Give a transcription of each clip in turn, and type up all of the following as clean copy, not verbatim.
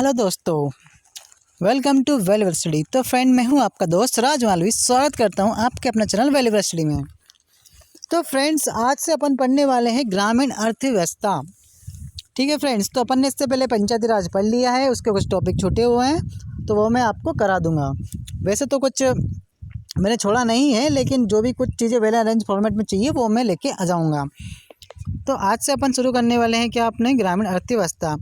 Hello दोस्तों, welcome to valuable study. तो friend, मैं हूं आपका दोस्त राज मालवी। स्वागत करता हूं आपके अपना चैनल वैल्यूएबल स्टडी में। तो फ्रेंड्स, आज से अपन पढ़ने वाले हैं ग्रामीण अर्थव्यवस्था। ठीक है फ्रेंड्स, तो अपन ने इससे पहले पंचायती राज पढ़ लिया है, उसके कुछ टॉपिक छूटे हुए हैं तो वो मैं आपको करा दूंगा। वैसे तो कुछ मैंने छोड़ा नहीं है, लेकिन जो भी कुछ चीज़ें वेल अरेंज फॉर्मेट में चाहिए वो मैं लेके आ जाऊँगा। तो आज से अपन शुरू करने वाले हैं क्या अपने ग्रामीण अर्थव्यवस्था।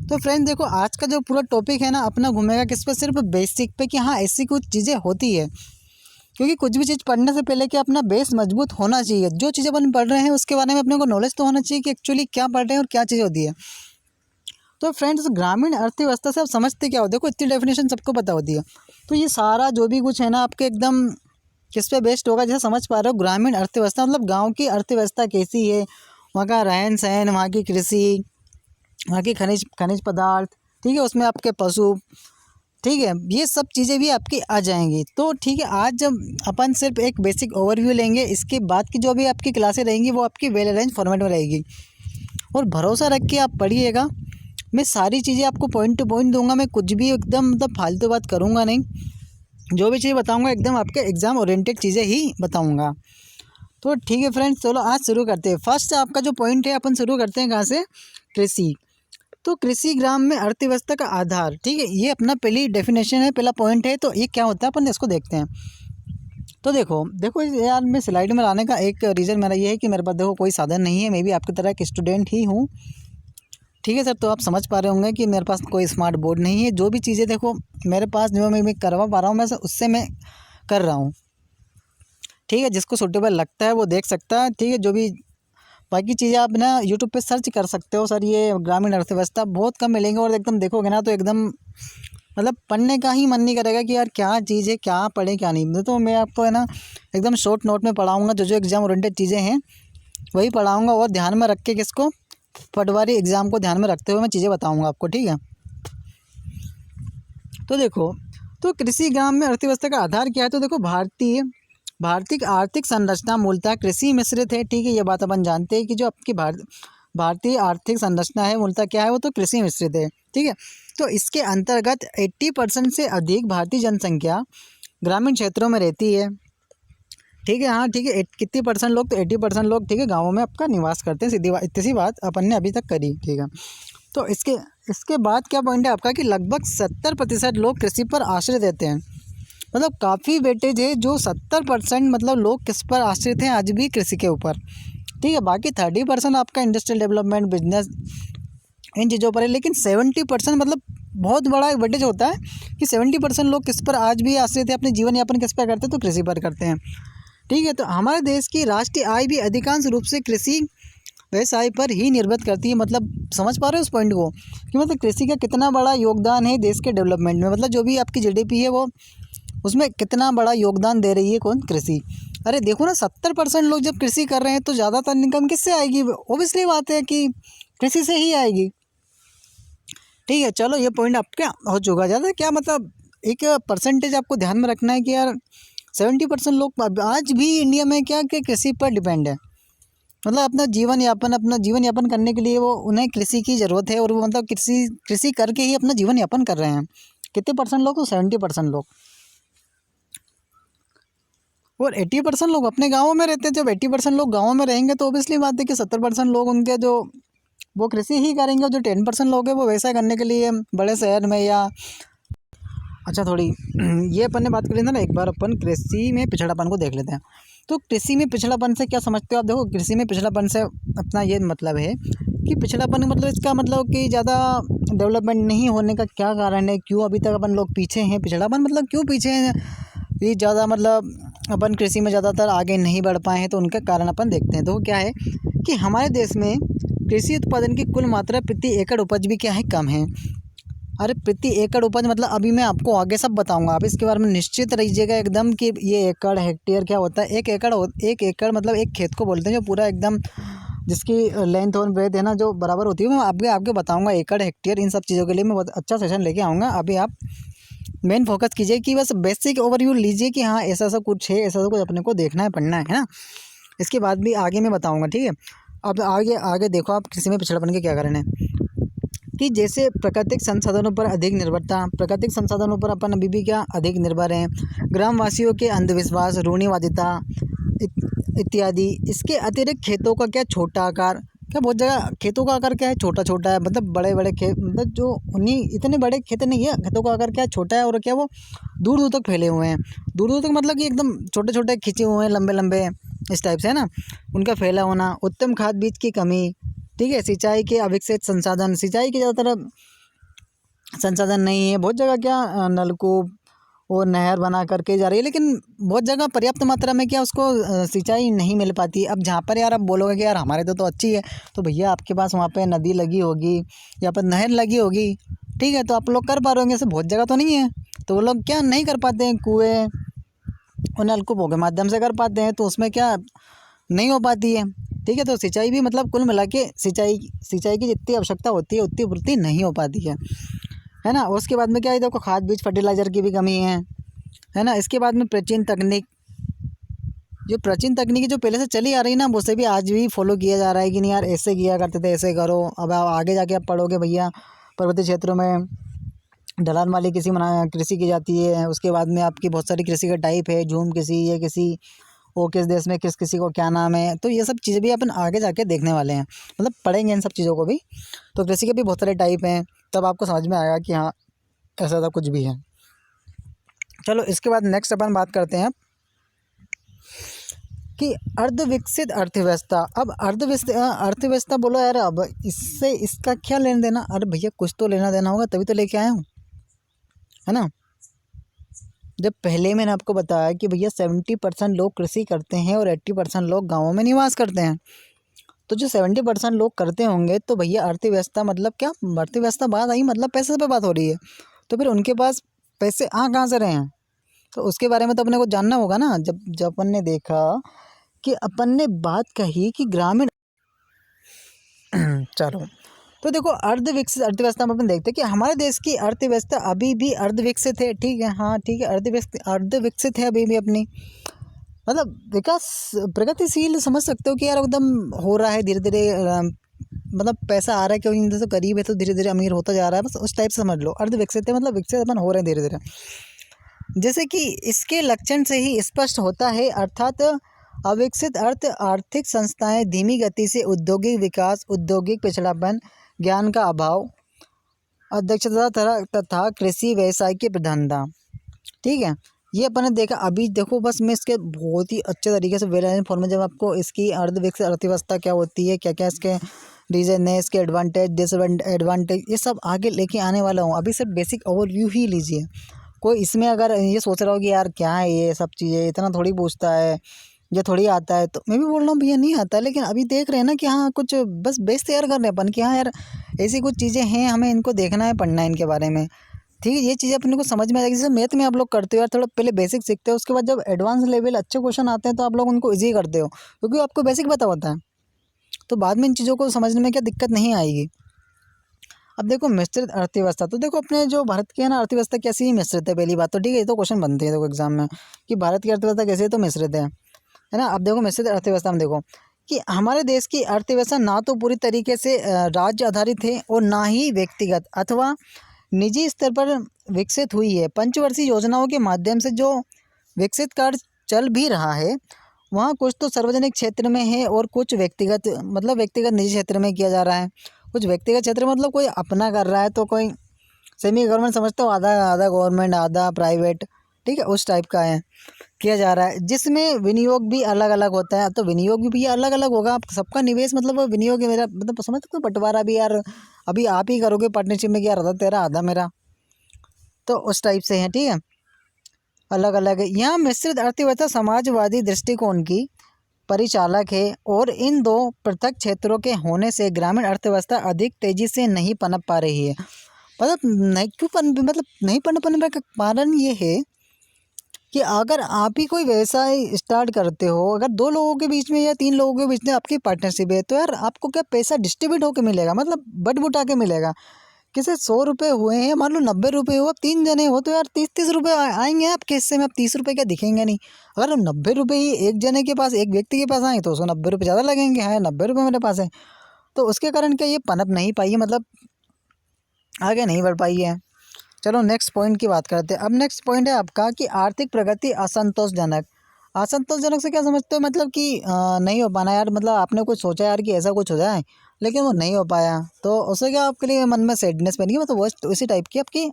तो फ्रेंड देखो, आज का जो पूरा टॉपिक है ना अपना घूमेगा किस पे, सिर्फ बेसिक पे कि हाँ ऐसी कुछ चीज़ें होती है। क्योंकि कुछ भी चीज़ पढ़ने से पहले कि अपना बेस मजबूत होना चाहिए। जो चीज़ें अपन पढ़ रहे हैं उसके बारे में अपने को नॉलेज तो होना चाहिए कि एक्चुअली क्या पढ़ रहे हैं और क्या चीज़ होती है। तो फ्रेंड्स, ग्रामीण अर्थव्यवस्था से आप समझते क्या हो? देखो, इतनी डेफिनेशन सबको पता होती है। तो ये सारा जो भी कुछ है ना आपके एकदम किस पे बेस्ड होगा, जैसे समझ पा रहे हो। ग्रामीण अर्थव्यवस्था मतलब गाँव की अर्थव्यवस्था कैसी है, वहाँ का रहन सहन, वहाँ की कृषि, वहाँ की खनिज पदार्थ, ठीक है, उसमें आपके पशु, ठीक है, ये सब चीज़ें भी आपकी आ जाएंगी। तो ठीक है, आज जब अपन सिर्फ एक बेसिक ओवरव्यू लेंगे, इसके बाद की जो भी आपकी क्लासें रहेंगी वो आपकी वेल अरेंज फॉर्मेट में रहेगी। और भरोसा रख के आप पढ़िएगा, मैं सारी चीज़ें आपको पॉइंट टू पॉइंट दूंगा। मैं कुछ भी एकदम मतलब फालतू बात करूँगा नहीं। जो भी चीज़ बताऊँगा एकदम आपके एग्ज़ाम ओरिएंटेड चीज़ें ही बताऊँगा। तो ठीक है फ्रेंड्स, चलो आज शुरू करते हैं। फर्स्ट आपका जो पॉइंट है, अपन शुरू करते हैं कहाँ से? कृषि। तो कृषि ग्राम में अर्थव्यवस्था का आधार, ठीक है, ये अपना पहली डेफिनेशन है, पहला पॉइंट है। तो ये क्या होता है अपन इसको देखते हैं। तो देखो देखो यार, मैं स्लाइड में लाने का एक रीज़न मेरा ये है कि मेरे पास देखो कोई साधन नहीं है। मैं भी आपकी तरह एक स्टूडेंट ही हूँ, ठीक है सर। तो आप समझ पा रहे होंगे कि मेरे पास कोई स्मार्ट बोर्ड नहीं है। जो भी चीज़ें देखो मेरे पास जो मैं करवा पा रहा हूँ, मैं उससे मैं कर रहा हूँ, ठीक है। जिसको सूटेबल लगता है वो देख सकता है, ठीक है। जो भी बाकी चीज़ें आप ना यूट्यूब पे सर्च कर सकते हो। सर ये ग्रामीण अर्थव्यवस्था बहुत कम मिलेंगे, और एकदम देखोगे ना तो एकदम मतलब पढ़ने का ही मन नहीं करेगा कि यार क्या चीज़ है, क्या पढ़ें क्या नहीं। तो मैं आपको है ना एकदम शॉर्ट नोट में पढ़ाऊँगा, जो एग्ज़ाम ओरिएंटेड चीज़ें हैं वही पढ़ाऊँगा, और ध्यान में रख के किसको, पटवारी एग्ज़ाम को ध्यान में रखते हुए मैं चीज़ें बताऊँगा आपको, ठीक है। तो देखो, तो कृषि ग्राम में अर्थव्यवस्था का आधार क्या है? तो देखो, भारतीय आर्थिक संरचना मूलतः कृषि मिश्रित है, ठीक है। ये बात अपन जानते हैं कि जो आपकी भारतीय आर्थिक संरचना है मूलतः क्या है, वो तो कृषि मिश्रित है, ठीक है। तो इसके अंतर्गत 80% से अधिक भारतीय जनसंख्या ग्रामीण क्षेत्रों में रहती है, ठीक है। हाँ ठीक है, कितनी परसेंट लोग? तो 80% लोग, ठीक है, गाँवों में आपका निवास करते हैं। सीधी बात, इतनी सी बात अपन ने अभी तक करी, ठीक है। तो इसके बाद क्या पॉइंट है आपका कि लगभग 70% लोग कृषि पर आश्रित रहते हैं। मतलब काफ़ी वेटेज है, जो 70% मतलब लोग किस पर आश्रित हैं आज भी? कृषि के ऊपर, ठीक है। बाकी 30% आपका इंडस्ट्रियल डेवलपमेंट, बिजनेस, इन चीज़ों पर है। लेकिन 70% मतलब बहुत बड़ा एक वेटेज होता है कि 70% लोग किस पर आज भी आश्रित है, अपने जीवन यापन किस पर करते हैं? तो कृषि पर करते हैं, ठीक है। तो हमारे देश की राष्ट्रीय आय भी अधिकांश रूप से कृषि व्यवसाय पर ही निर्भर करती है। मतलब समझ पा रहे हो उस पॉइंट को कि मतलब कृषि का कितना बड़ा योगदान है देश के डेवलपमेंट में। मतलब जो भी आपकी जीडीपी है वो उसमें कितना बड़ा योगदान दे रही है? कौन? कृषि। अरे देखो ना, 70% लोग जब कृषि कर रहे हैं तो ज़्यादातर इनकम किससे आएगी? ओबियसली बात है कि कृषि से ही आएगी, ठीक है। चलो ये पॉइंट आपका हो चुका। ज़्यादा क्या मतलब एक परसेंटेज आपको ध्यान में रखना है कि यार 70% लोग आज भी इंडिया में क्या कि कृषि पर डिपेंड है। मतलब अपना जीवन यापन करने के लिए वो उन्हें कृषि की ज़रूरत है, और वो मतलब कृषि करके ही अपना जीवन यापन कर रहे हैं। कितने परसेंट लोग? तो 70% लोग। और 80% लोग अपने गाँवों में रहते हैं। जब 80% लोग गाँवों में रहेंगे तो ऑब्वियसली बात है कि 70% लोग उनके जो वो कृषि ही करेंगे, और जो 10% लोग हैं वो व्यवसाय करने के लिए बड़े शहर में या अच्छा थोड़ी ये अपन ने बात करी था ना, एक बार अपन कृषि में पिछड़ापन को देख लेते हैं। तो कृषि में पिछड़ापन से क्या समझते हो आप? देखो, कृषि में पिछड़ापन से अपना ये मतलब है कि पिछड़ापन मतलब इसका मतलब कि ज़्यादा डेवलपमेंट नहीं होने का क्या कारण है, क्यों अभी तक अपन लोग पीछे हैं? पिछड़ापन मतलब क्यों पीछे हैं? ये ज़्यादा मतलब अपन कृषि में ज़्यादातर आगे नहीं बढ़ पाए हैं, तो उनका कारण अपन देखते हैं। तो क्या है कि हमारे देश में कृषि उत्पादन की कुल मात्रा प्रति एकड़ उपज भी क्या है? कम है। अरे प्रति एकड़ उपज मतलब अभी मैं आपको आगे सब बताऊंगा, आप इसके बारे में निश्चित रहिएगा एकदम कि ये एकड़ हेक्टेयर क्या होता है। एक एकड़ मतलब एक खेत को बोलते हैं, जो पूरा एकदम जिसकी लेंथ और ब्रेथ है ना जो बराबर होती है। मैं आपके बताऊंगा एकड़ हेक्टेयर, इन सब चीज़ों के लिए मैं बहुत अच्छा सेशन लेके आऊँगा। अभी आप मेन फोकस कीजिए कि बस बेसिक ओवरव्यू लीजिए कि हाँ ऐसा सा कुछ है, ऐसा सा कुछ अपने को देखना है, पढ़ना है ना। इसके बाद भी आगे मैं बताऊँगा, ठीक है। अब आगे आगे देखो आप कृषि में पिछड़ापन के क्या कारण है। कि जैसे प्राकृतिक संसाधनों पर अधिक निर्भरता, प्राकृतिक संसाधनों पर अपन अभी भी क्या अधिक निर्भर हैं। ग्रामवासियों के अंधविश्वास, रूढ़िवादिता इत्यादि। इसके अतिरिक्त खेतों का क्या छोटा आकार, क्या बहुत जगह खेतों का आकार क्या है छोटा छोटा है, मतलब बड़े बड़े खेत मतलब जो उन्हीं इतने बड़े खेत नहीं है, खेतों का आकार क्या छोटा है और क्या वो दूर दूर तक फैले हुए हैं। दूर दूर तक मतलब कि एकदम छोटे छोटे खिंचे हुए हैं, लंबे लंबे इस टाइप से है ना, उनका फैला होना। उत्तम खाद बीज की कमी, ठीक है। सिंचाई के अविकसित संसाधन, सिंचाई के ज़्यादातर संसाधन नहीं है। बहुत जगह क्या नलकूप और नहर बना करके जा रही है, लेकिन बहुत जगह पर्याप्त मात्रा में क्या उसको सिंचाई नहीं मिल पाती। अब जहाँ पर यार आप बोलोगे कि यार हमारे तो अच्छी है, तो भैया आपके पास वहाँ पे नदी लगी होगी या पर नहर लगी होगी, ठीक है, तो आप लोग कर पा रहे होंगे। ऐसे बहुत जगह तो नहीं है, तो वो लोग क्या नहीं कर पाते हैं, कुएँ और नलकूपों के माध्यम से कर पाते हैं, तो उसमें क्या नहीं हो पाती है, ठीक है। तो सिंचाई भी मतलब कुल मिला के सिंचाई की जितनी आवश्यकता होती है उतनी पूर्ति नहीं हो पाती है ना। उसके बाद में क्या है, देखो खाद बीज फर्टिलाइज़र की भी कमी है ना। इसके बाद में प्राचीन तकनीक, जो प्राचीन तकनीकी जो पहले से चली आ रही ना, उसे भी आज भी फॉलो किया जा रहा है कि नहीं यार ऐसे किया करते थे, ऐसे करो। अब आप आगे जाके आप पढ़ोगे भैया, पर्वतीय क्षेत्रों में ढलान वाली कृषि की जाती है। उसके बाद में आपकी बहुत सारी कृषि का टाइप है, झूम कृषि, ये कृषि, वो किस देश में किस कृषि को क्या नाम है। तो ये सब चीज़ें भी अपन आगे जाके देखने वाले हैं, मतलब पढ़ेंगे इन सब चीज़ों को भी। तो कृषि के भी बहुत सारे टाइप हैं, तब आपको समझ में आएगा कि हाँ ऐसा ऐसा कुछ भी है। चलो इसके बाद नेक्स्ट अपन बात करते हैं कि अर्धविकसित अर्थव्यवस्था। अब अर्थव्यवस्था बोलो यार, अब इससे इसका क्या लेना देना। अरे भैया कुछ तो लेना देना होगा, तभी तो लेके आया हूँ, है ना। जब पहले मैंने आपको बताया कि भैया 70% लोग कृषि करते हैं और 80% लोग गाँवों में निवास करते हैं, तो जो 70% लोग करते होंगे, तो भैया अर्थव्यवस्था मतलब क्या, अर्थव्यवस्था बात आई मतलब पैसे पे बात हो रही है। तो फिर उनके पास पैसे आ कहाँ से रहे हैं, तो उसके बारे में तो अपने को जानना होगा ना। जब जब अपन ने देखा कि अपन ने बात कही कि ग्रामीण चलो, तो देखो अर्धविकसित अर्थव्यवस्था में अपन देखते हैं कि हमारे देश की अर्थव्यवस्था अभी भी अर्धविकसित है, ठीक है, हाँ ठीक है, अर्धविकसित है अभी भी अपनी, मतलब विकास प्रगतिशील समझ सकते हो कि यार एकदम हो रहा है धीरे धीरे। मतलब पैसा आ रहा है, क्योंकि जैसे गरीब है तो धीरे धीरे अमीर होता जा रहा है, बस उस टाइप से समझ लो। अर्धविकसित है मतलब विकसित अपन हो रहे हैं धीरे धीरे, जैसे कि इसके लक्षण से ही स्पष्ट होता है। अर्थात अविकसित आर्थिक संस्थाएं, धीमी गति से औद्योगिक विकास, औद्योगिक पिछड़ापन, ज्ञान का अभाव, अध्यक्षता तथा कृषि व्यवसाय की प्रधानता, ठीक है। ये अपन ने देखा। अभी देखो बस मैं इसके बहुत ही अच्छे तरीके से वेल फॉर्म में जब आपको इसकी अर्धविकसित अर्थव्यवस्था क्या होती है, क्या क्या इसके रीजन है, इसके एडवांटेज डिसएडवांटेज, ये सब आगे लेके आने वाला हूँ। अभी सिर्फ बेसिक ओवरव्यू ही लीजिए। कोई इसमें अगर ये सोच रहा हो कि यार क्या है ये सब चीज़ें, इतना थोड़ी पूछता है, ये थोड़ी आता है, तो मैं भी बोल रहा हूँ भैया नहीं आता है, लेकिन अभी देख रहे हैं ना कि हाँ कुछ बस बेस तैयार कर रहे हैं अपन कि हाँ यार ऐसी कुछ चीज़ें हैं, हमें इनको देखना है, पढ़ना है इनके बारे में, ठीक है। ये चीज़ें अपने को समझ में आएगी। जैसे मैथ में आप लोग करते हो यार, थोड़ा पहले बेसिक सीखते हो, उसके बाद जब एडवांस लेवल अच्छे क्वेश्चन आते हैं तो आप लोग उनको ईजी करते हो, क्योंकि आपको बेसिक पता होता है, तो बाद में इन चीज़ों को समझने में क्या दिक्कत नहीं आएगी। अब देखो मिश्रित अर्थव्यवस्था, तो देखो अपने जो भारत की है ना अर्थव्यवस्था कैसी मिश्रित है, पहली बात तो, ठीक है। ये तो क्वेश्चन बनते हैं देखो एग्जाम में कि भारत की अर्थव्यवस्था कैसी है, तो मिश्रित है ना। अब देखो मिश्रित अर्थव्यवस्था में देखो कि हमारे देश की अर्थव्यवस्था ना तो पूरी तरीके से राज्य आधारित है और ना ही व्यक्तिगत अथवा निजी स्तर पर विकसित हुई है। पंचवर्षीय योजनाओं के माध्यम से जो विकसित कार्य चल भी रहा है, वहाँ कुछ तो सार्वजनिक क्षेत्र में है और कुछ व्यक्तिगत निजी क्षेत्र में किया जा रहा है। कुछ व्यक्तिगत क्षेत्र मतलब कोई अपना कर रहा है, तो कोई सेमी गवर्नमेंट समझते हो, आधा आधा गवर्नमेंट आधा प्राइवेट, ठीक है, उस टाइप का है, किया जा रहा है, जिसमें विनियोग भी अलग अलग होता है। तो विनियोग भी भैया अलग अलग होगा, आप सबका निवेश मतलब वो विनियोग है मेरा, मतलब समझ सकते हो, बंटवारा भी यार अभी आप ही करोगे पार्टनरशिप में, क्या आधा तेरा आधा मेरा, तो उस टाइप से है, ठीक है, अलग अलग है। यहाँ मिश्रित अर्थव्यवस्था समाजवादी दृष्टिकोण की परिचालक है और इन दो पृथक क्षेत्रों के होने से ग्रामीण अर्थव्यवस्था अधिक तेजी से नहीं पनप पा रही है। मतलब नहीं क्यों मतलब नहीं पनपने का कारण ये है कि अगर आप ही कोई व्यवसाय स्टार्ट करते हो, अगर 2 लोगों के बीच में या 3 लोगों के बीच में आपकी पार्टनरशिप है, तो यार आपको क्या पैसा डिस्ट्रीब्यूट होकर मिलेगा, मतलब बट बुटा के मिलेगा। किसे 100 रुपये हुए हैं, मान लो 90 रुपये हो, अब 3 जने हो, तो यार 30-30 रुपये आएंगे आपके हिस्से में। अब 30 रुपये क्या दिखेंगे नहीं। अगर 90 रुपये ही एक जने के पास, एक व्यक्ति के पास आए, तो उसको 90 रुपये ज़्यादा लगेंगे। हाँ 90 रुपये मेरे पास है, तो उसके कारण क्या ये पनप नहीं पाई है, मतलब आगे नहीं बढ़ पाई है। चलो नेक्स्ट पॉइंट की बात करते हैं। अब नेक्स्ट पॉइंट है आपका कि आर्थिक प्रगति असंतोषजनक। असंतोषजनक से क्या समझते हो? मतलब कि नहीं हो पाना यार, मतलब आपने कुछ सोचा यार कि ऐसा कुछ हो जाए, लेकिन वो नहीं हो पाया, तो उससे क्या आपके लिए मन में सैडनेस बनी, मतलब वो उसी टाइप की आपकी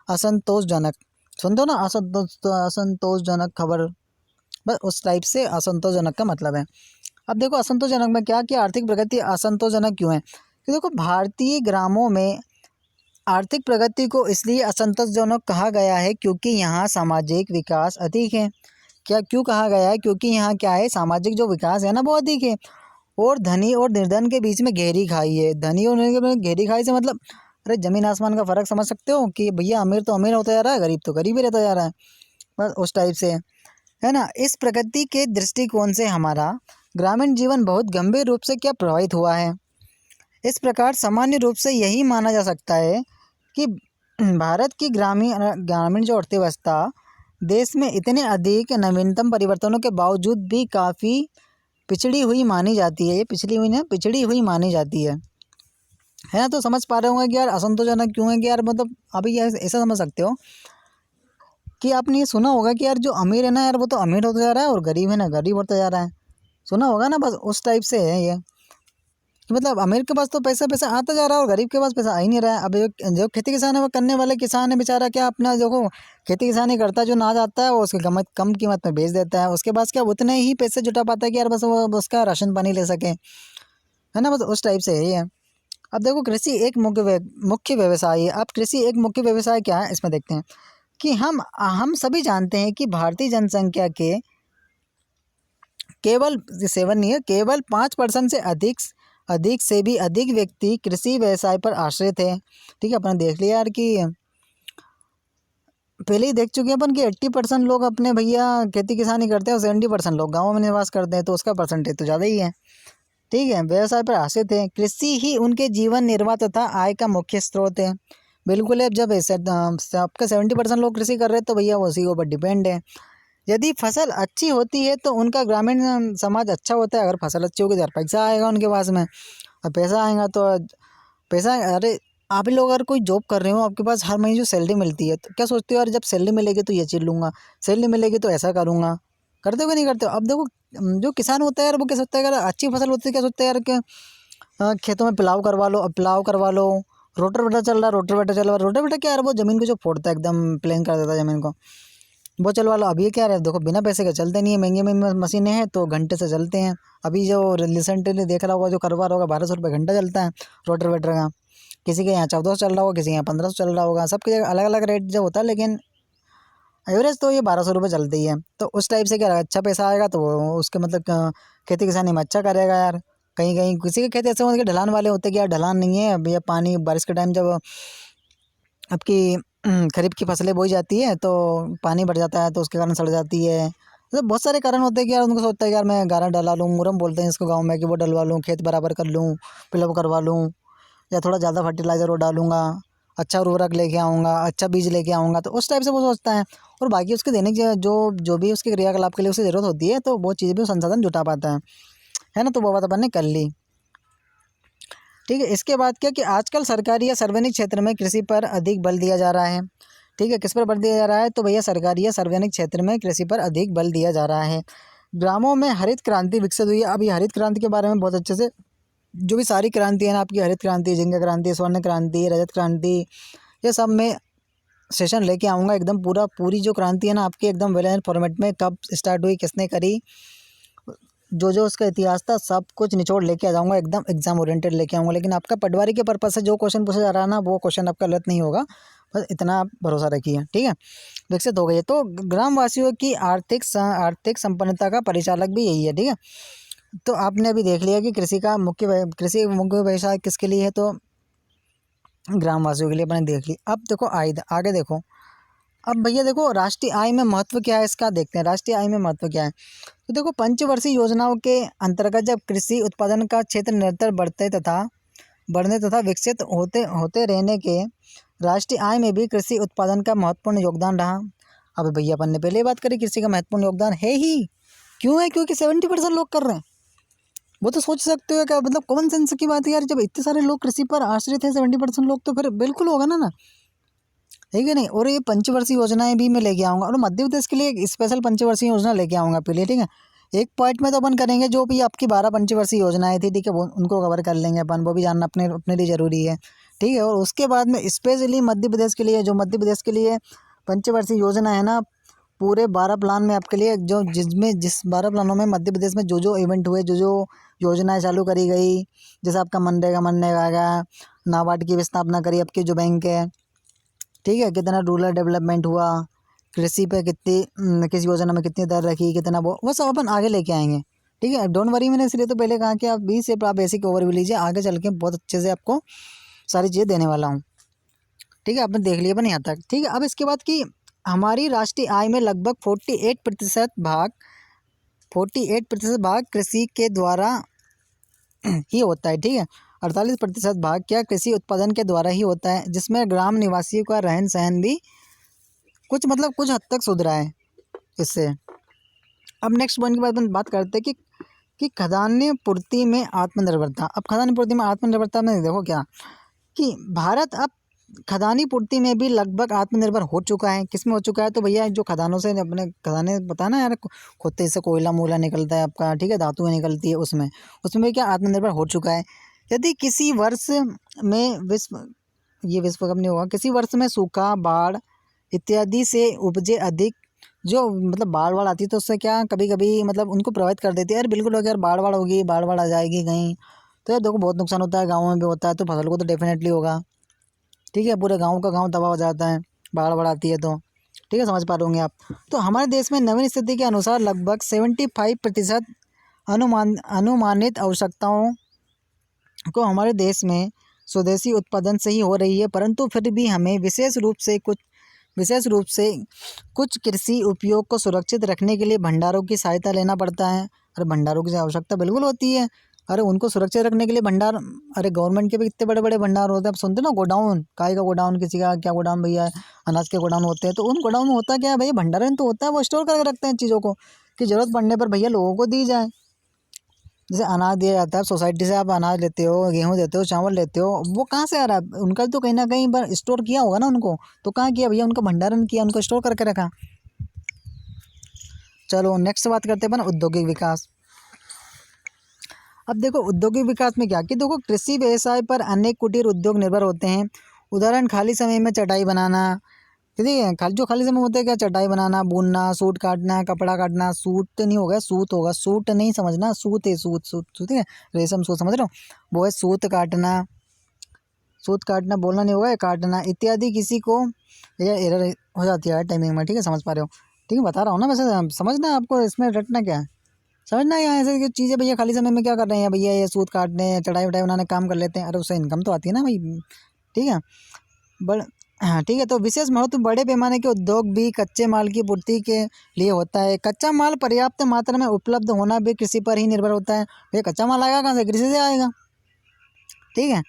असंतोषजनक। सुन दो ना, असंतोषजनक खबर, बस उस टाइप से असंतोषजनक का मतलब है। अब देखो असंतोषजनक में क्या कि आर्थिक प्रगति असंतोषजनक क्यों है, कि देखो भारतीय ग्रामों में आर्थिक प्रगति को इसलिए असंतोषजनक कहा गया है क्योंकि यहाँ सामाजिक विकास अधिक है। क्या क्यों कहा गया है? क्योंकि यहाँ क्या है, सामाजिक जो विकास है ना वो अधिक है, और धनी और निर्धन के बीच में गहरी खाई है। धनी और निर्धन के बीच में गहरी खाई से मतलब, अरे जमीन आसमान का फ़र्क समझ सकते हो कि भैया अमीर तो अमीर होता जा रहा है, गरीब तो गरीब ही रहता जा रहा है, बस उस टाइप से है ना। इस प्रगति के दृष्टिकोण से हमारा ग्रामीण जीवन बहुत गंभीर रूप से क्या प्रभावित हुआ है। इस प्रकार सामान्य रूप से यही माना जा सकता है कि भारत की ग्रामीण ग्रामीण जो अर्थव्यवस्था देश में इतने अधिक नवीनतम परिवर्तनों के बावजूद भी काफ़ी पिछड़ी हुई मानी जाती है। ये पिछड़ी हुई मानी जाती है ना। तो समझ पा रहे होंगे कि यार असंतोषजनक क्यों है, कि यार मतलब अभी ऐसा समझ सकते हो कि आपने ये सुना होगा कि यार जो अमीर है ना यार वो तो अमीर होता जा रहा है, और गरीब है ना गरीब होता जा रहा है। सुना होगा ना, बस उस टाइप से है ये, कि मतलब अमीर के पास तो पैसा पैसा आता जा रहा है और गरीब के पास पैसा आ ही नहीं रहा है। अब जो खेती किसान है वो करने वाले किसान है बेचारा, क्या अपना देखो खेती किसानी करता है, जो अनाज आता है वो उसकी कम कीमत में बेच देता है। उसके पास क्या उतने ही पैसे जुटा पाता है कि यार बस वो उसका राशन पानी ले सके, है ना, बस उस टाइप से है ये। अब देखो कृषि एक मुख्य व्यवसाय है। अब कृषि एक मुख्य व्यवसाय क्या है इसमें देखते हैं कि हम सभी जानते हैं कि भारतीय जनसंख्या के केवल 7 नहीं है, केवल 5% से अधिक से भी अधिक व्यक्ति कृषि व्यवसाय पर आश्रित है। ठीक है, अपने देख लिया यार कि पहले ही देख चुके हैं अपन कि 80% लोग अपने भैया खेती किसानी करते हैं और 70% लोग गाँव में निवास करते हैं, तो उसका परसेंटेज तो ज़्यादा ही है। ठीक है, व्यवसाय पर आश्रित है। कृषि ही उनके जीवन निर्वाह तथा आय का मुख्य स्रोत है। बिल्कुल है, जब ऐसे आपका 70% लोग कृषि कर रहे हैं तो भैया वो उसी के ऊपर डिपेंड है। यदि फसल अच्छी होती है तो उनका ग्रामीण समाज अच्छा होता है। अगर फसल अच्छी होगी तो यार पैसा आएगा उनके पास में, और पैसा आएगा तो पैसा, अरे आप ही लोग अगर कोई जॉब कर रहे हो, आपके पास हर महीने जो सैलरी मिलती है, तो क्या सोचते हो यार जब सैलरी मिलेगी तो ये चीज़ लूँगा, सैलरी मिलेगी तो ऐसा करूँगा, करते हो कि नहीं करते हो? अब देखो जो किसान होता है यार वो क्या सोचता है, अगर अच्छी फसल होती है क्या सोचता है यार कि खेतों में प्लाव करवा लो, अब प्लाव करवा लो, रोटर चल रहा है, रोटर क्या यार वो ज़मीन को जो फोड़ता है एकदम प्लेन कर देता है ज़मीन को, वो चलवा लो। अब ये क्या है, देखो बिना पैसे के चलते नहीं है, महंगी महंगी मशीनें हैं तो घंटे से चलते हैं। अभी जो रिसेंटली देख रहा होगा जो करवा रहा होगा 1200 रुपये घंटा चलता है रोटर का। किसी के यहाँ 1400 चल रहा होगा, किसी के यहाँ 1500 चल रहा होगा, सबके जगह अलग अलग रेट जो होता है, लेकिन एवरेज तो ये 1200 रुपये चलती ही है। तो उस टाइप से क्या अच्छा पैसा आएगा तो वो उसके मतलब खेती किसानी में अच्छा करेगा यार। कहीं कहीं किसी के खेत ऐसे होते हैं कि ढलान वाले होते हैं कि यार ढलान नहीं है भैया, पानी बारिश के टाइम जब आपकी खरीफ की फसलें बोई जाती है तो पानी बढ़ जाता है तो उसके कारण सड़ जाती है। मतलब बहुत सारे कारण होते हैं कि यार उनको सोचता है कि यार मैं गारा डला लूँ, मुरम बोलते हैं इसको गाँव में, कि वो डलवा लूँ, खेत बराबर कर लूँ, पिलअप करवा लूँ, या थोड़ा ज़्यादा फर्टिलाइज़र वो डालूंगा, अच्छा उर्वरक लेके आऊँगा, अच्छा बीज लेके आऊँगा, तो उस टाइप से वो सोचता है। और बाकी उसके दैनिक जो जो भी उसके क्रियाकलाप के लिए उसे ज़रूरत होती है तो वो चीज़ भी संसाधन जुटा पाता है ना। तो वो बात अपन ने कर ली। ठीक है, इसके बाद क्या कि आजकल सरकारी या सार्वजनिक क्षेत्र में कृषि पर अधिक बल दिया जा रहा है। ठीक है, किस पर बल दिया जा रहा है, तो भैया सरकारी या सार्वजनिक क्षेत्र में कृषि पर अधिक बल दिया जा रहा है। ग्रामों में हरित क्रांति विकसित हुई है। अब ये हरित क्रांति के बारे में बहुत अच्छे से, जो भी सारी क्रांति है ना आपकी, हरित क्रांति, झींगा क्रांति, स्वर्ण क्रांति, रजत क्रांति, ये सब में सेशन लेके आऊँगा एकदम पूरी जो क्रांति है ना आपकी एकदम वेल फॉर्मेट में, कब स्टार्ट हुई, किसने करी, जो जो उसका इतिहास था सब कुछ निचोड़ लेके आ जाऊँगा, एकदम एग्जाम ओरिएंटेड लेके आऊँगा। लेकिन आपका पटवारी के पर्पज़ से जो क्वेश्चन पूछा जा रहा है ना वो क्वेश्चन आपका गलत नहीं होगा, बस इतना आप भरोसा रखिए। ठीक है, विकसित हो गई है। तो ग्रामवासियों की आर्थिक संपन्नता का परिचालक भी यही है। ठीक है, तो आपने अभी देख लिया कि कृषि मुख्य व्यवसाय किसके लिए है, तो ग्रामवासियों के लिए अपने देख ली। अब देखो आगे देखो, अब भैया देखो राष्ट्रीय आय में महत्व क्या है इसका देखते हैं। राष्ट्रीय आय में महत्व क्या है, तो देखो पंचवर्षीय योजनाओं के अंतर्गत जब कृषि उत्पादन का क्षेत्र निरंतर बढ़ने तथा विकसित होते होते रहने के राष्ट्रीय आय में भी कृषि उत्पादन का महत्वपूर्ण योगदान रहा। अब भैया अपन ने पहले ही बात करी, कृषि का महत्वपूर्ण योगदान है ही। क्यों है? क्योंकि 70% लोग कर रहे हैं। वो तो सोच सकते हो क्या, मतलब कॉमन सेंस की बात है यार, जब इतने सारे लोग कृषि पर आश्रित हैं 70% लोग, तो फिर बिल्कुल होगा ना, है कि नहीं। और ये पंचवर्षीय योजनाएं भी मैं लेके आऊँगा, और मध्य प्रदेश के लिए एक स्पेशल पंचवर्षीय योजना लेके आऊँगा आपके लिए, ठीक है। एक पॉइंट में तो अपन करेंगे जो भी आपकी 12 पंचवर्षीय योजनाएं थी, ठीक है, वो उनको कवर कर लेंगे अपन, वो भी जानना अपने अपने लिए ज़रूरी है, ठीक है। और उसके बाद में स्पेशली मध्य प्रदेश के लिए, जो मध्य प्रदेश के लिए पंचवर्षीय योजना है ना, पूरे 12 प्लान में आपके लिए, जो जिस 12 प्लानों में मध्य प्रदेश में जो इवेंट हुए, जो योजनाएं चालू करी गई, जैसे आपका मनरेगा आ गया, नाबार्ड की स्थापना करी आपकी जो बैंक है, ठीक है, कितना रूरल डेवलपमेंट हुआ, कृषि पे कितनी किस योजना में कितनी दर रखी, कितना वो सब अपन आगे लेके आएंगे, ठीक है। डोंट वरी, मैंने इसलिए तो पहले कहा कि आप 20 से आप बेसिक ओवरव्यू लीजिए, आगे चल के बहुत अच्छे से आपको सारी चीज़ें देने वाला हूँ, ठीक है। आपने देख लिया अपन यहाँ तक, ठीक है। अब इसके बाद कि हमारी राष्ट्रीय आय में लगभग 48% भाग कृषि के द्वारा ही होता है, ठीक है। 48% भाग क्या कृषि उत्पादन के द्वारा ही होता है, जिसमें ग्राम निवासियों का रहन सहन भी कुछ मतलब कुछ हद तक सुधरा है इससे। अब नेक्स्ट पॉइंट की बात करते हैं कि खाद्यान्न पूर्ति में आत्मनिर्भरता। अब खाद्यान्न पूर्ति में आत्मनिर्भरता में देखो क्या, कि भारत अब खाद्यान्न पूर्ति में भी लगभग आत्मनिर्भर हो चुका है। किस में हो चुका है, तो भैया जो खदानों से अपने खदाने पता ना यार, खोदते से कोयला मोला निकलता है आपका, ठीक है, धातुएं निकलती है, उसमें भी क्या आत्मनिर्भर हो चुका है। यदि किसी वर्ष में विश्व कप नहीं होगा, किसी वर्ष में सूखा, बाढ़ इत्यादि से उपजे अधिक, जो मतलब बाढ़ आती है तो उससे क्या कभी कभी मतलब उनको प्रभावित कर देती है, यार बिल्कुल हो गया यार, बाढ़ होगी, बाढ़ आ जाएगी कहीं, तो यार देखो बहुत नुकसान होता है, गाँव में भी होता है, तो फसल को तो डेफिनेटली होगा, ठीक है। पूरे गाँव का गाँव तबाह हो जाता है, बाढ़ आती है तो, ठीक है, समझ पा रहे होंगे आप। तो हमारे देश में नवीन स्थिति के अनुसार लगभग 75% अनुमानित आवश्यकताओं को हमारे देश में स्वदेशी उत्पादन से ही हो रही है, परंतु फिर भी हमें विशेष रूप से कुछ कृषि उपयोग को सुरक्षित रखने के लिए भंडारों की सहायता लेना पड़ता है। अरे भंडारों की आवश्यकता बिल्कुल होती है, अरे उनको सुरक्षित रखने के लिए भंडार, अरे गवर्नमेंट के भी कितने बड़े बड़े भंडार होते हैं, आप सुनते ना, गोडाउन, काय का गोडाउन, किसी का क्या गोडाउन भैया, अनाज के गोडाउन होते हैं, तो उन गोडाउन में होता क्या है भैया, भंडारण तो होता है, वो स्टोर करके रखते हैं चीज़ों को, कि ज़रूरत पड़ने पर भैया लोगों को दी जाए। जैसे अनाज दिया जाता है सोसाइटी से, आप अनाज लेते हो, गेहूँ देते हो, चावल लेते हो, वो कहाँ से आ रहा है, उनका तो कहीं ना कहीं पर स्टोर किया होगा ना उनको, तो कहाँ किया भैया, उनका भंडारण किया, उनको स्टोर करके रखा। चलो नेक्स्ट बात करते हैं अपन औद्योगिक विकास। अब देखो औद्योगिक विकास में क्या, कि देखो कृषि व्यवसाय पर अनेक कुटीर उद्योग निर्भर होते हैं। उदाहरण, खाली समय में चटाई बनाना, ठीक है, जो खाली समय होता है क्या, चटाई बनाना, बुनना, सूट काटना, कपड़ा काटना, सूट नहीं होगा, सूत होगा, सूट नहीं समझना, सूत है, सूत, ठीक है, रेशम सूत समझ रहे हो, वो है सूत काटना बोलना नहीं होगा, काटना इत्यादि। किसी को ये एरर हो जाती है टाइमिंग में, ठीक है, समझ पा रहे हो, ठीक है, बता रहा हूँ ना, वैसे समझना है आपको, इसमें रटना क्या है, समझना है। यहाँ ऐसे चीज़ें भैया खाली समय में क्या कर रहे हैं भैया, ये सूत काटने, चटाई वटाई बनाने काम कर लेते हैं, अरे उससे इनकम तो आती है ना भाई, ठीक है। बड़ हाँ ठीक है, तो विशेष महत्व बड़े पैमाने के उद्योग भी कच्चे माल की पूर्ति के लिए होता है। कच्चा माल पर्याप्त मात्रा में उपलब्ध होना भी कृषि पर ही निर्भर होता है। भैया कच्चा माल आएगा कहाँ से, कृषि से आएगा, ठीक है।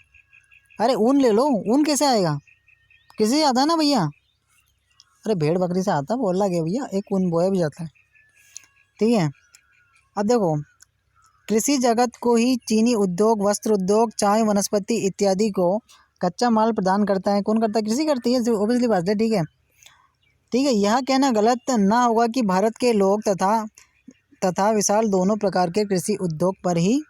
अरे ऊन ले लो, ऊन कैसे आएगा, कृषि से आता है ना भैया, अरे भेड़ बकरी से आता है, बोल लगे भैया, एक ऊन बोया भी जाता है, ठीक है। अब देखो कृषि जगत को ही चीनी उद्योग, वस्त्र उद्योग, चाय, वनस्पति इत्यादि को कच्चा माल प्रदान करता है। कौन करता है, कृषि करती है, ऑब्वियसली बात है, ठीक है, ठीक है। यह कहना गलत ना होगा कि भारत के लोग तथा विशाल दोनों प्रकार के कृषि उद्योग पर ही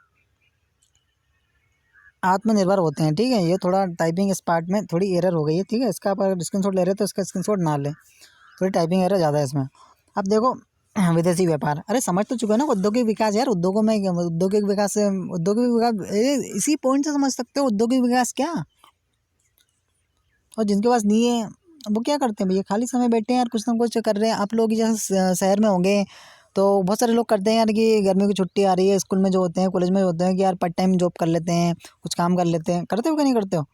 आत्मनिर्भर होते हैं, ठीक है। ये थोड़ा टाइपिंग इस पार्ट में थोड़ी एरर हो गई है, ठीक है, इसका आप अगर स्क्रीनशॉट ले रहे हो तो इसका स्क्रीनशॉट ना लें, थोड़ी टाइपिंग एरर ज़्यादा है इसमें। अब देखो विदेशी व्यापार, अरे समझ तो चुके हो ना, औद्योगिक विकास यार, उद्योगों में औद्योगिक विकास इसी पॉइंट से समझ सकते हो औद्योगिक विकास क्या। और जिनके पास नहीं है वो क्या करते हैं भैया, खाली समय बैठे हैं यार, कुछ ना कुछ कर रहे हैं। आप लोग जैसे शहर में होंगे तो बहुत सारे लोग करते हैं यार, कि गर्मियों की छुट्टी आ रही है, स्कूल में जो होते हैं, कॉलेज में होते हैं, कि यार पार्ट टाइम जॉब कर लेते हैं, कुछ काम कर लेते हैं, करते हो कि नहीं करते हो।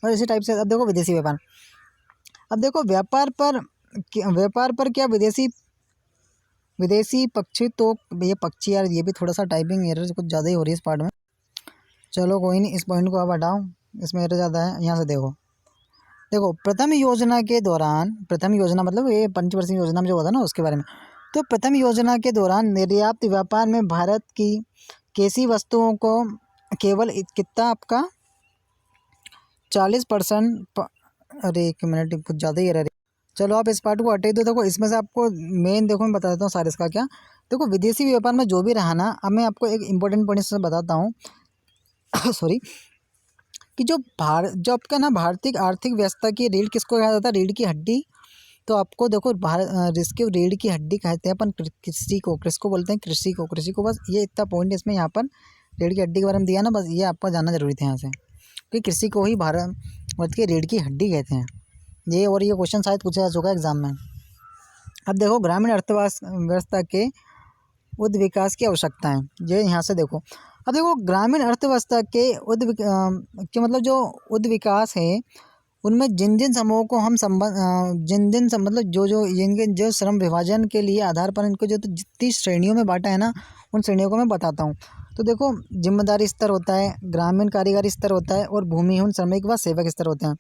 और इसी टाइप से अब देखो विदेशी व्यापार, अब देखो व्यापार पर क्या विदेशी विदेशी पक्षी, तो भैया पक्षी यार, ये भी थोड़ा सा टाइपिंग एरर कुछ ज़्यादा ही हो रही है इस पार्ट में। चलो कोई नहीं, इस पॉइंट को आप हटाओ, इसमें एरर ज़्यादा है। यहाँ से देखो प्रथम योजना मतलब ये पंचवर्षीय योजना में जो होता है ना उसके बारे में। तो प्रथम योजना के दौरान निर्यात व्यापार में भारत की कृषि वस्तुओं को केवल कितना आपका 40%। अरे 1 मिनट, कुछ ज़्यादा ही रह रही। चलो आप इस पार्ट को हटे दो। देखो इसमें से आपको मेन, देखो मैं बता देता हूँ सारे इसका क्या। देखो विदेशी व्यापार में जो भी रहा ना, अब मैं आपको एक इम्पोर्टेंट पॉइंट से बताता हूँ सॉरी, कि जो आपका ना भारतीय आर्थिक व्यवस्था की रीढ़ किसको कहा जाता है, रीढ़ की हड्डी। तो आपको देखो इसकी रीढ़ की हड्डी कहते हैं अपन कृषि को, बोलते हैं कृषि को। बस ये इतना पॉइंट इसमें यहाँ पर रीढ़ की हड्डी के बारे में दिया ना, बस ये आपको जानना जरूरी था यहाँ से, कि कृषि को ही भारत की रीढ़ की हड्डी कहते हैं ये। और ये क्वेश्चन शायद पूछा जा चुका है एग्जाम में। अब देखो ग्रामीण अर्थव्यवस्था के उद्ध विकास की आवश्यकता है, ये यहाँ से देखो। अब देखो ग्रामीण अर्थव्यवस्था के मतलब जो उद्ध विकास है, उनमें जिन जिन समूहों को हम मतलब जो इनके जो श्रम विभाजन के लिए आधार पर इनको जो तो जितनी श्रेणियों में बांटा है ना, उन श्रेणियों को मैं बताता हूँ। तो देखो जिम्मेदारी स्तर होता है, ग्रामीण कारीगरी स्तर होता है, और भूमिहीन श्रमिक व सेवक स्तर होते हैं।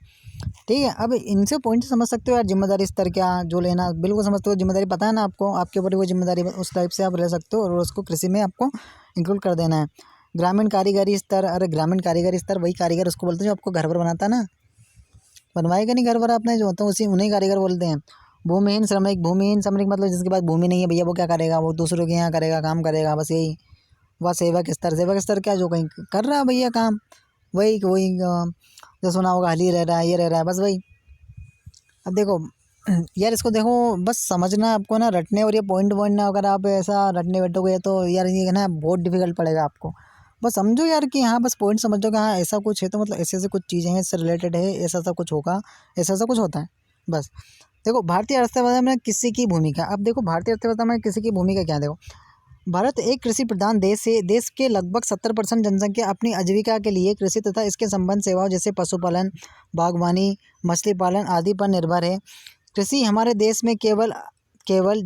ठीक है, अब इनसे पॉइंट समझ सकते हो यार, जिम्मेदारी स्तर क्या जो लेना, बिल्कुल समझते हो। जिम्मेदारी पता है ना आपको, आपके ऊपर वो जिम्मेदारी, उस टाइप से आप ले सकते हो, और उसको कृषि में आपको इंक्लूड कर देना है। ग्रामीण कारीगरी स्तर, अरे ग्रामीण कारीगरी स्तर वही कारीगर उसको बोलते हैं जो आपको घर पर बनाता है ना, बनवाएगा नहीं घर पर आपने, जो होता है उसी उन्हीं कारीगर बोलते हैं। भूमिहीन श्रमिक मतलब जिसके पास भूमि नहीं है भैया, वो क्या करेगा, वो दूसरों के यहाँ करेगा, काम करेगा, बस यही। वह सेवक स्तर क्या, जो कहीं कर रहा है भैया काम, वही वही जो सुना होगा, हली रह रहा है, ये रह रहा है, बस वही। अब देखो यार इसको देखो, बस समझना आपको ना, रटने और ये पॉइंट ना, अगर आप ऐसा रटने बैठोगे तो यार ये ना बहुत डिफिकल्ट पड़ेगा आपको। बस समझो यार कि हाँ, बस पॉइंट समझो कि हाँ ऐसा कुछ है, तो मतलब ऐसे ऐसे कुछ चीज़ें हैं, इससे रिलेटेड है, ऐसा ऐसा कुछ होगा, ऐसा ऐसा कुछ होता है बस। देखो भारतीय अर्थव्यवस्था में किसी की भूमिका, अब देखो भारतीय अर्थव्यवस्था में किसी की भूमिका क्या, देखो भारत एक कृषि प्रधान देश है। देश के लगभग 70% जनसंख्या अपनी आजीविका के लिए कृषि तथा इसके संबंध सेवाओं जैसे पशुपालन, बागवानी, मछली पालन आदि पर निर्भर है। कृषि हमारे देश में केवल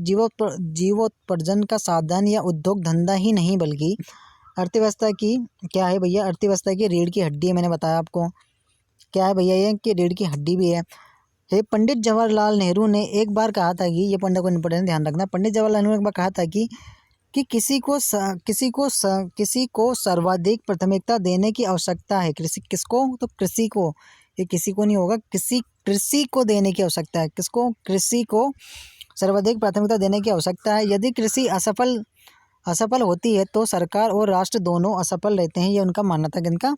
जीवोपार्जन का साधन या उद्योग धंधा ही नहीं, बल्कि अर्थव्यवस्था की क्या है भैया, अर्थव्यवस्था की रीढ़ की हड्डी है। मैंने बताया आपको क्या है भैया, ये कि रीढ़ की हड्डी भी है। पंडित जवाहरलाल नेहरू ने एक बार कहा था कि, ये पॉइंट को इंपॉर्टेंट ध्यान रखना, पंडित जवाहरलाल नेहरू ने एक बार कहा था कि किसी को सर्वाधिक प्राथमिकता देने की आवश्यकता है। किसको, तो कृषि को, ये किसी को नहीं होगा, कृषि को देने की आवश्यकता है। किसको, कृषि को सर्वाधिक प्राथमिकता देने की आवश्यकता है। यदि कृषि असफल होती है तो सरकार और राष्ट्र दोनों असफल रहते हैं, ये उनका मानना था, किनका,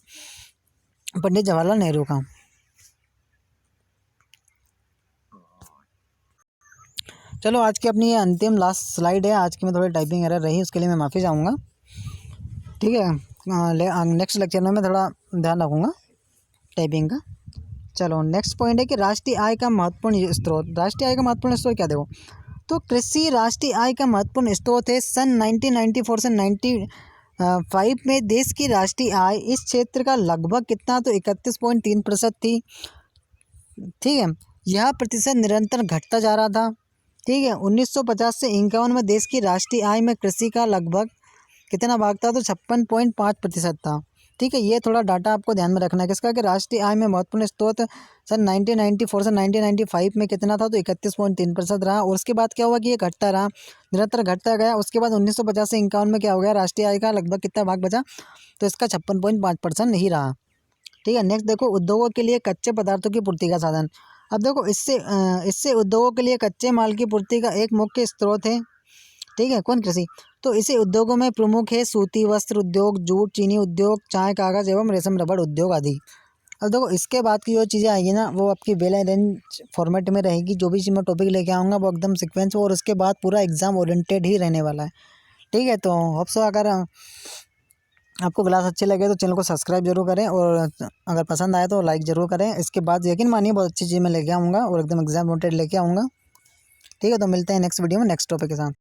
पंडित जवाहरलाल नेहरू का। चलो आज की अपनी ये अंतिम लास्ट स्लाइड है, आज की में थोड़ी टाइपिंग एरर रही, उसके लिए मैं माफ़ी चाहूँगा। ठीक है, नेक्स्ट लेक्चर में मैं थोड़ा ध्यान रखूँगा टाइपिंग का। चलो नेक्स्ट पॉइंट है कि राष्ट्रीय आय का महत्वपूर्ण स्रोत। राष्ट्रीय आय का महत्वपूर्ण स्रोत क्या, देखो तो कृषि राष्ट्रीय आय का महत्वपूर्ण स्रोत है। सन 1994 से 95 में देश की राष्ट्रीय आय इस क्षेत्र का लगभग कितना, तो 31.3% थी। ठीक है, यह प्रतिशत निरंतर घटता जा रहा था। ठीक है, 1950 से 51 में देश की राष्ट्रीय आय में कृषि का लगभग कितना भाग था, तो 56.5% था। ठीक है, ये थोड़ा डाटा आपको ध्यान में रखना है किसका, कि राष्ट्रीय आय में महत्वपूर्ण स्रोत सन 1994 से 1995 में कितना था, तो 31.3% रहा। और उसके बाद क्या हुआ कि ये घटता रहा, निरंतर घटता गया। उसके बाद 1950 से 51 में क्या हो गया, राष्ट्रीय आय का लगभग कितना भाग बचा, तो इसका 56.5% नहीं रहा। ठीक है, नेक्स्ट देखो उद्योगों के लिए कच्चे पदार्थों की पूर्ति का साधन। अब देखो इससे उद्योगों के लिए कच्चे माल की पूर्ति का एक मुख्य स्रोत है। ठीक है, कौन, कृषि। तो इसे उद्योगों में प्रमुख है सूती वस्त्र उद्योग, जूट चीनी उद्योग, चाय कागज़ एवं रेशम रबड़ उद्योग आदि। अब देखो इसके बाद की जो चीज़ें आएगी ना, वो आपकी वेल अरेंज फॉर्मेट में रहेगी। जो भी चीज़ मैं टॉपिक लेके आऊँगा वो एकदम सीक्वेंस, और उसके बाद पूरा एग्जाम ओरिएंटेड ही रहने वाला है। ठीक है, तो होप सो अगर आपको क्लास अच्छे लगे तो चैनल को सब्सक्राइब जरूर करें, और अगर पसंद आए तो लाइक ज़रूर करें। इसके बाद यकीन मानिए बहुत अच्छी चीज़ मैं लेके आऊँगा, और एकदम एग्जाम ओरिएंटेड लेके आऊँगा। ठीक है, तो मिलते हैं नेक्स्ट वीडियो में नेक्स्ट टॉपिक के साथ।